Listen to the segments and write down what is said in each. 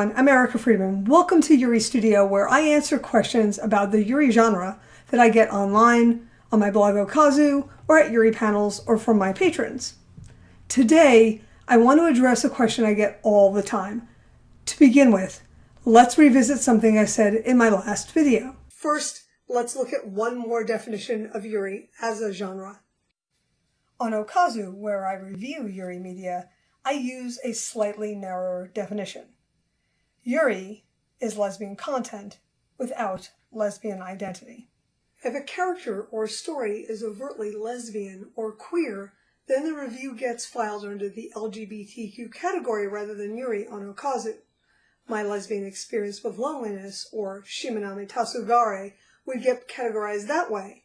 everyone, I'm Erica Friedman. Welcome to Yuri Studio, where I answer questions about the Yuri genre that I get online, on my blog Okazu, or at Yuri panels, or from my patrons. Today, I want to address a question I get all the time. To begin with, let's revisit something I said in my last video. First, let's look at one more definition of Yuri as a genre. On Okazu, where I review Yuri media, I use a slightly narrower definition. Yuri is lesbian content without lesbian identity. If a character or story is overtly lesbian or queer, then the review gets filed under the LGBTQ category rather than Yuri on Okazu. My lesbian experience with loneliness, or Shimanami Tatsugare, would get categorized that way.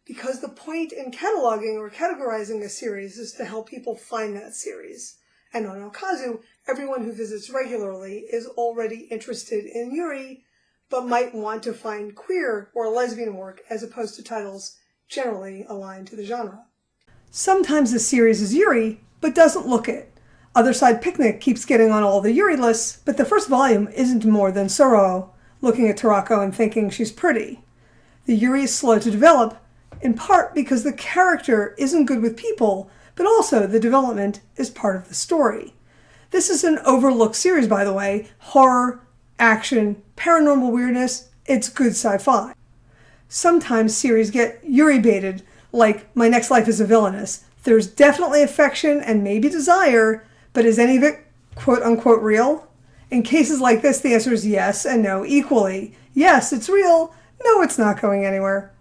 Because the point in cataloging or categorizing a series is to help people find that series. And on Okazu, everyone who visits regularly is already interested in Yuri, but might want to find queer or lesbian work as opposed to titles generally aligned to the genre. Sometimes the series is Yuri, but doesn't look it. Other Side Picnic keeps getting on all the Yuri lists, but the first volume isn't more than Soro looking at Tarako and thinking she's pretty. The Yuri is slow to develop, in part because the character isn't good with people, but also the development is part of the story. This is an overlooked series, by the way. Horror, action, paranormal weirdness, it's good sci-fi. Sometimes series get Yuri-baited, like My Next Life is a Villainess. There's definitely affection and maybe desire, but is any of it quote-unquote real? In cases like this, the answer is yes and no equally. Yes, it's real. No, it's not going anywhere.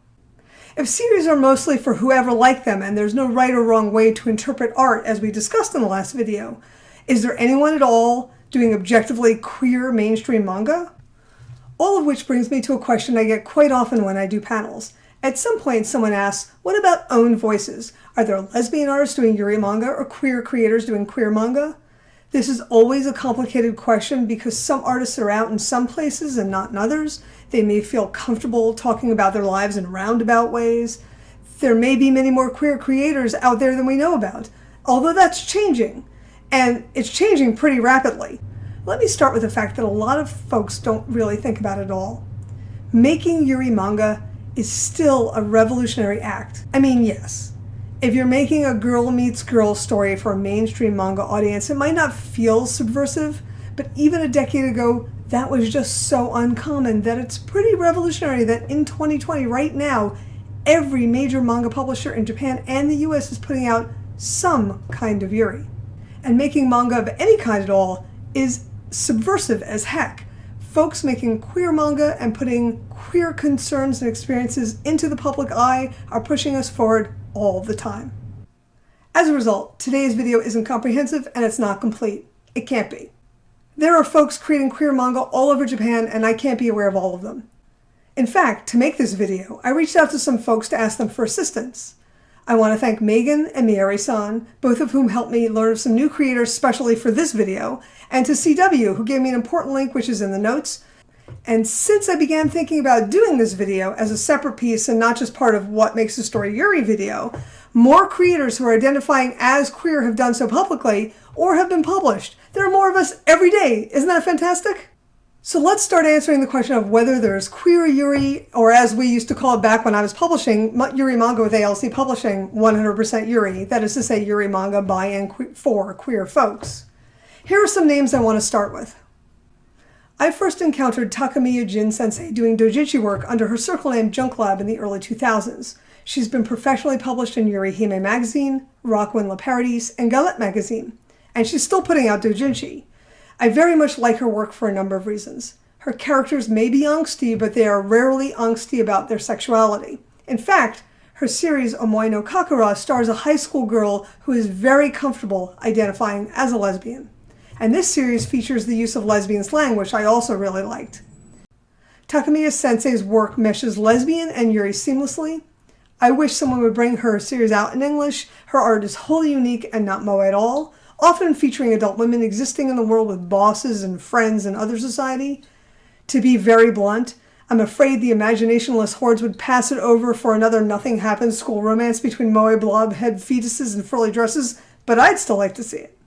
If series are mostly for whoever liked them and there's no right or wrong way to interpret art, as we discussed in the last video, is there anyone at all doing objectively queer mainstream manga? All of which brings me to a question I get quite often when I do panels. At some point someone asks, what about own voices? Are there lesbian artists doing Yuri manga or queer creators doing queer manga? This is always a complicated question because some artists are out in some places and not in others. They may feel comfortable talking about their lives in roundabout ways. There may be many more queer creators out there than we know about, although that's changing, and it's changing pretty rapidly. Let me start with the fact that a lot of folks don't really think about it at all. Making Yuri manga is still a revolutionary act. I mean, yes. If you're making a girl meets girl story for a mainstream manga audience, it might not feel subversive, but even a decade ago, that was just so uncommon that it's pretty revolutionary that in 2020, right now, every major manga publisher in Japan and the US is putting out some kind of Yuri. And making manga of any kind at all is subversive as heck. Folks making queer manga and putting queer concerns and experiences into the public eye are pushing us forward all the time. As a result, today's video isn't comprehensive and it's not complete. It can't be. There are folks creating queer manga all over Japan and I can't be aware of all of them. In fact, to make this video, I reached out to some folks to ask them for assistance. I want to thank Megan and Mieri-san, both of whom helped me learn of some new creators specially for this video, and to CW, who gave me an important link which is in the notes. And since I began thinking about doing this video as a separate piece and not just part of What Makes a Story Yuri video, more creators who are identifying as queer have done so publicly or have been published. There are more of us every day. Isn't that fantastic? So let's start answering the question of whether there's queer Yuri, or as we used to call it back when I was publishing Yuri manga with ALC Publishing, 100% Yuri, that is to say Yuri manga by and for queer folks. Here are some names I want to start with. I first encountered Takamiya Jin Sensei doing doujinshi work under her circle name Junk Lab in the early 2000s. She's been professionally published in Yuri Hime Magazine, Rockwin La Paradise, and Galette Magazine, and she's still putting out doujinshi. I very much like her work for a number of reasons. Her characters may be angsty, but they are rarely angsty about their sexuality. In fact, her series Omoi no Kakura stars a high school girl who is very comfortable identifying as a lesbian. And this series features the use of lesbian slang, which I also really liked. Takamiya Sensei's work meshes lesbian and Yuri seamlessly. I wish someone would bring her series out in English. Her art is wholly unique and not moe at all, often featuring adult women existing in the world with bosses and friends and other society. To be very blunt, I'm afraid the imaginationless hordes would pass it over for another nothing happens school romance between moe blob head fetuses and frilly dresses, but I'd still like to see it.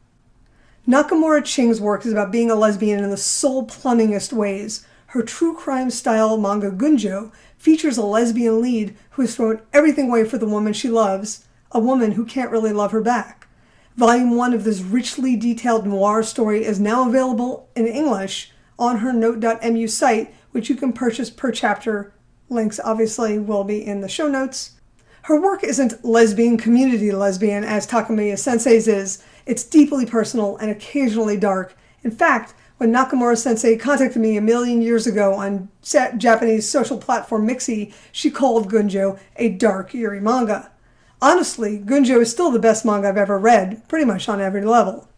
Nakamura Ching's work is about being a lesbian in the soul-plumbingest ways. Her true crime-style manga Gunjo features a lesbian lead who has thrown everything away for the woman she loves, a woman who can't really love her back. Volume 1 of this richly detailed noir story is now available in English on her Note.mu site, which you can purchase per chapter. Links obviously will be in the show notes. Her work isn't lesbian community lesbian as Takamiya Sensei's is. It's deeply personal and occasionally dark. In fact, when Nakamura Sensei contacted me a million years ago on Japanese social platform Mixi, she called Gunjo a dark yuri manga. Honestly, Gunjo is still the best manga I've ever read, pretty much on every level.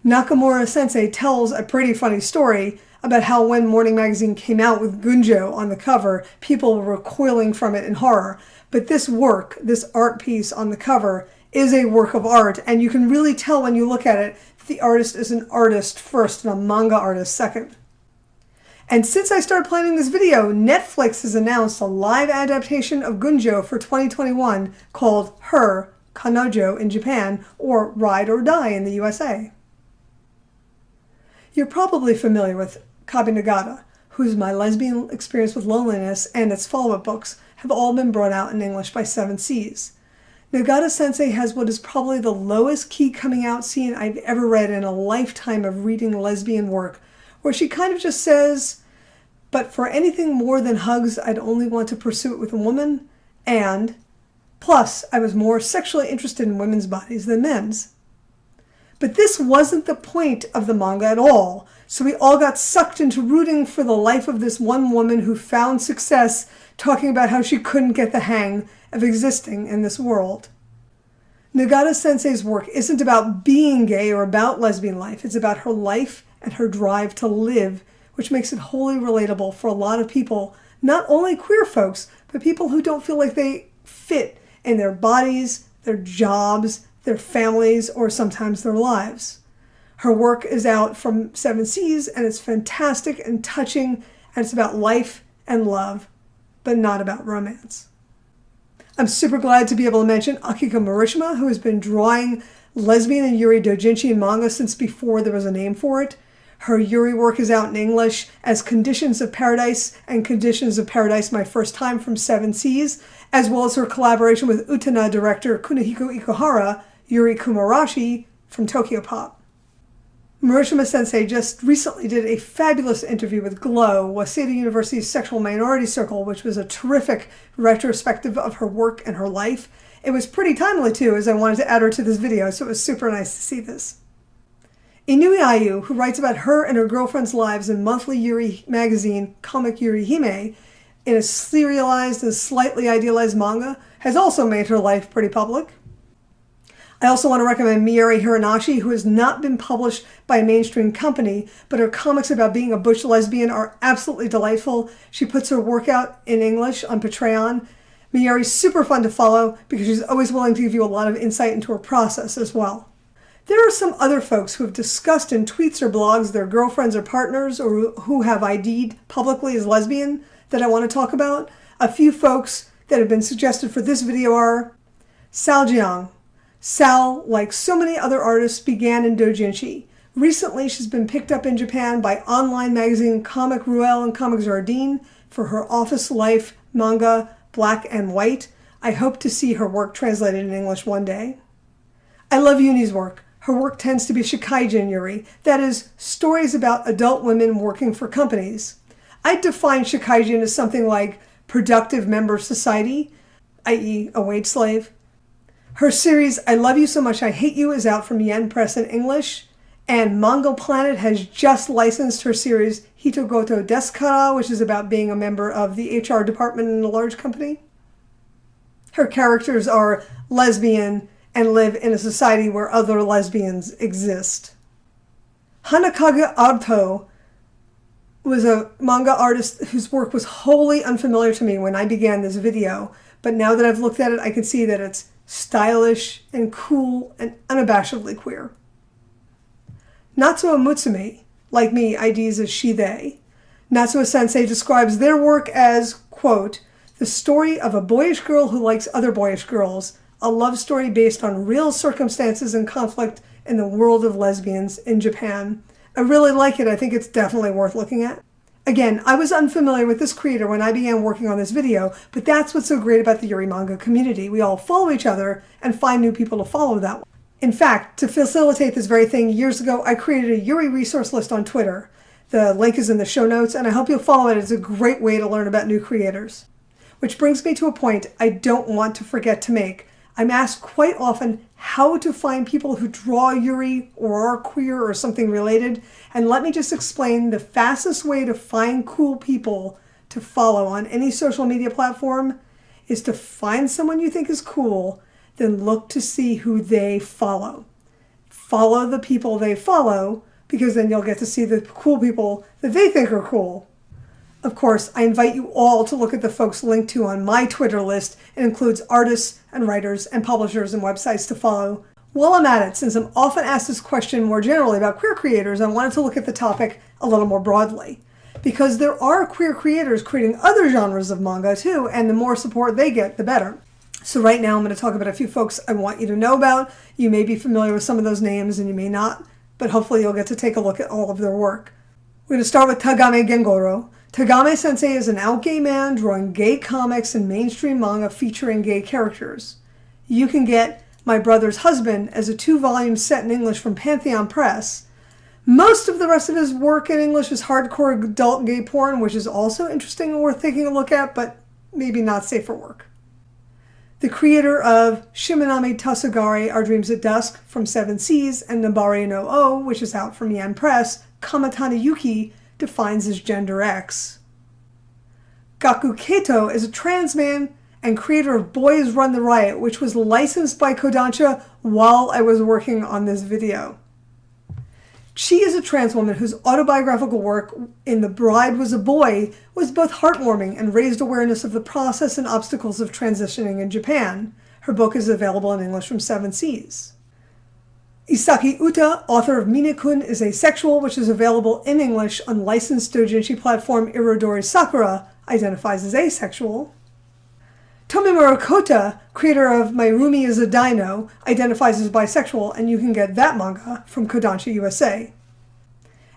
Nakamura Sensei tells a pretty funny story about how when Morning Magazine came out with Gunjo on the cover, people were recoiling from it in horror. But this work, this art piece on the cover, is a work of art, and you can really tell when you look at it that the artist is an artist first and a manga artist second. And since I started planning this video, Netflix has announced a live adaptation of Gunjo for 2021 called Her, Kanojo in Japan, or Ride or Die in the USA. You're probably familiar with Kabi Nagata, whose My Lesbian Experience with Loneliness and its follow-up books have all been brought out in English by Seven Seas. Nagata-sensei has what is probably the lowest key coming out scene I've ever read in a lifetime of reading lesbian work, where she kind of just says, "But for anything more than hugs, I'd only want to pursue it with a woman, and plus, I was more sexually interested in women's bodies than men's." But this wasn't the point of the manga at all, so we all got sucked into rooting for the life of this one woman who found success talking about how she couldn't get the hang of existing in this world. Nagata-sensei's work isn't about being gay or about lesbian life. It's about her life and her drive to live, which makes it wholly relatable for a lot of people, not only queer folks, but people who don't feel like they fit in their bodies, their jobs, their families, or sometimes their lives. Her work is out from Seven Seas, and it's fantastic and touching, and it's about life and love, but not about romance. I'm super glad to be able to mention Akiko Morishima, who has been drawing lesbian and yuri doujinshi in manga since before there was a name for it. Her yuri work is out in English as Conditions of Paradise and Conditions of Paradise My First Time from Seven Seas, as well as her collaboration with Utena director Kunihiko Ikuhara, Yuri Kumarashi from Tokyo Pop. Morishima Sensei just recently did a fabulous interview with Glow, Waseda University's Sexual Minority Circle, which was a terrific retrospective of her work and her life. It was pretty timely too, as I wanted to add her to this video, so it was super nice to see this. Inui Ayu, who writes about her and her girlfriend's lives in monthly yuri magazine Comic Yuri Hime, in a serialized and slightly idealized manga, has also made her life pretty public. I also want to recommend Miyuri Hiranashi, who has not been published by a mainstream company, but her comics about being a butch lesbian are absolutely delightful. She puts her work out in English on Patreon. Miyuri's super fun to follow because she's always willing to give you a lot of insight into her process as well. There are some other folks who have discussed in tweets or blogs their girlfriends or partners or who have ID'd publicly as lesbian that I want to talk about. A few folks that have been suggested for this video are Sal Jiang. Sal, like so many other artists, began in doujinshi. Recently, she's been picked up in Japan by online magazine Comic Ruelle and Comic Jardin for her office life manga, Black and White. I hope to see her work translated in English one day. I love Uni's work. Her work tends to be shikaijin yuri, that is, stories about adult women working for companies. I define shikaijin as something like productive member of society, i.e. a wage slave. Her series, I Love You So Much I Hate You, is out from Yen Press in English, and Manga Planet has just licensed her series Hitogoto Desu Kara, which is about being a member of the HR department in a large company. Her characters are lesbian and live in a society where other lesbians exist. Hanakage Arto was a manga artist whose work was wholly unfamiliar to me when I began this video, but now that I've looked at it, I can see that it's stylish and cool and unabashedly queer. Natsuo Mutsumi, like me, IDs as she, they. Natsuo Sensei describes their work as, quote, the story of a boyish girl who likes other boyish girls, a love story based on real circumstances and conflict in the world of lesbians in Japan. I really like it. I think it's definitely worth looking at. Again, I was unfamiliar with this creator when I began working on this video, but that's what's so great about the Yuri manga community. We all follow each other and find new people to follow that way. In fact, to facilitate this very thing, years ago, I created a Yuri resource list on Twitter. The link is in the show notes, and I hope you'll follow it. It's a great way to learn about new creators. Which brings me to a point I don't want to forget to make. I'm asked quite often how to find people who draw Yuri or are queer or something related, and let me just explain the fastest way to find cool people to follow on any social media platform is to find someone you think is cool, then look to see who they follow. Follow the people they follow, because then you'll get to see the cool people that they think are cool. Of course, I invite you all to look at the folks linked to on my Twitter list. It includes artists and writers and publishers and websites to follow. While I'm at it, since I'm often asked this question more generally about queer creators, I wanted to look at the topic a little more broadly. Because there are queer creators creating other genres of manga too, and the more support they get, the better. So right now I'm going to talk about a few folks I want you to know about. You may be familiar with some of those names and you may not, but hopefully you'll get to take a look at all of their work. We're going to start with Tagame Gengoro. Tagame Sensei is an out gay man drawing gay comics and mainstream manga featuring gay characters. You can get My Brother's Husband as a 2-volume set in English from Pantheon Press. Most of the rest of his work in English is hardcore adult gay porn, which is also interesting and worth taking a look at, but maybe not safe for work. The creator of Shimanami Tasugare, Our Dreams at Dusk from Seven Seas, and Nabare no O, which is out from Yan Press, Kamatani Yuki defines as gender X. Gaku Keito is a trans man and creator of Boys Run the Riot, which was licensed by Kodansha while I was working on this video. She is a trans woman whose autobiographical work in The Bride Was a Boy was both heartwarming and raised awareness of the process and obstacles of transitioning in Japan. Her book is available in English from Seven Seas. Isaki Uta, author of Minekun is Asexual, which is available in English on licensed doujinshi platform Irodori Sakura, identifies as asexual. Tomimura Kota, creator of My Roomie is a Dino, identifies as bisexual, and you can get that manga from Kodansha USA.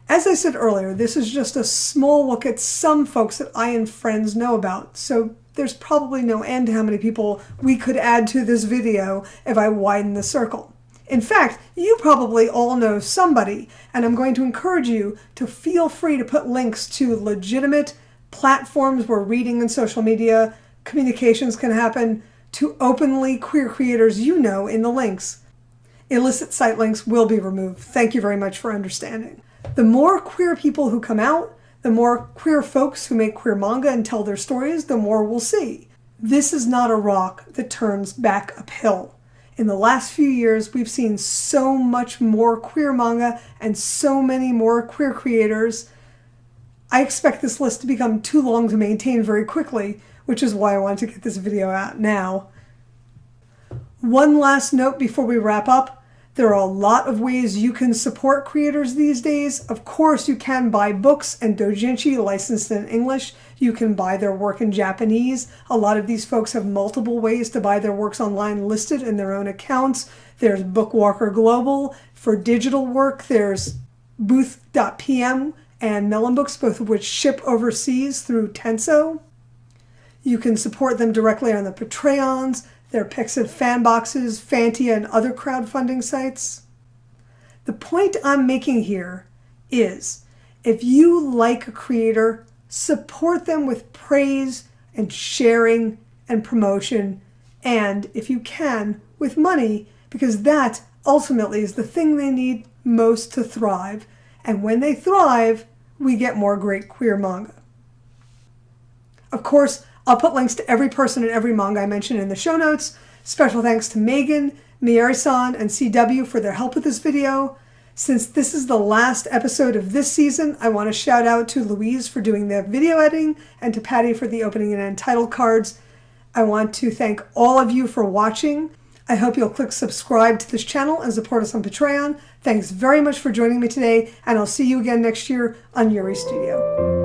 As I said earlier, this is just a small look at some folks that I and friends know about, so there's probably no end to how many people we could add to this video if I widen the circle. In fact, you probably all know somebody, and I'm going to encourage you to feel free to put links to legitimate platforms where reading and social media communications can happen to openly queer creators you know in the links. Illicit site links will be removed. Thank you very much for understanding. The more queer people who come out, the more queer folks who make queer manga and tell their stories, the more we'll see. This is not a rock that turns back uphill. In the last few years, we've seen so much more queer manga and so many more queer creators. I expect this list to become too long to maintain very quickly, which is why I wanted to get this video out now. One last note before we wrap up. There are a lot of ways you can support creators these days. Of course, you can buy books and doujinshi licensed in English. You can buy their work in Japanese. A lot of these folks have multiple ways to buy their works online listed in their own accounts. There's Bookwalker Global. For digital work, there's Booth.pm and Melon Books, both of which ship overseas through Tenso. You can support them directly on the Patreons, their Pixiv fan boxes, Fantia, and other crowdfunding sites. The point I'm making here is, if you like a creator, support them with praise and sharing and promotion, and if you can, with money, because that ultimately is the thing they need most to thrive. And when they thrive, we get more great queer manga. Of course, I'll put links to every person and every manga I mentioned in the show notes. Special thanks to Megan, Mieri-san, and CW for their help with this video. Since this is the last episode of this season, I want to shout out to Louise for doing the video editing and to Patty for the opening and end title cards. I want to thank all of you for watching. I hope you'll click subscribe to this channel and support us on Patreon. Thanks very much for joining me today, and I'll see you again next year on Yuri Studio.